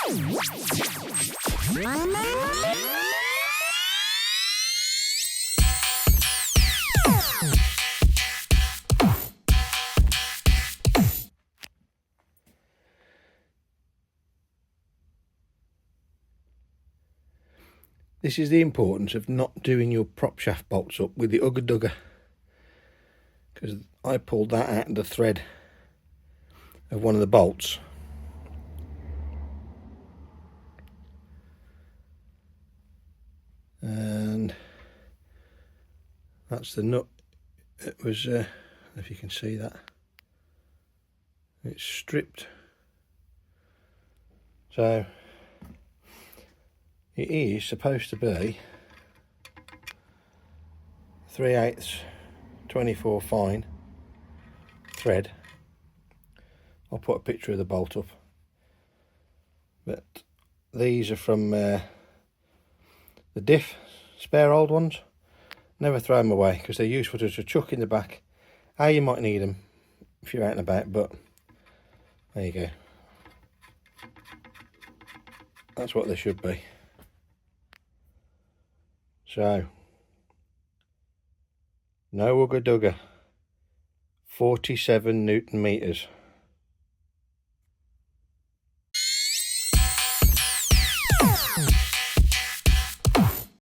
This is the importance of not doing your prop shaft bolts up with the Ugga-Dugga, because I pulled that out of the thread of one of the bolts, and that's the nut. It was, if you can see that, it's stripped. So it is supposed to be 3/8 24 fine thread. I'll put a picture of the bolt up, but these are from the Diff, spare old ones. Never throw them away because they're useful to chuck in the back. You might need them if you're out and about, but there you go. That's what they should be. So, no Ugga-Dugga, 47 Newton meters.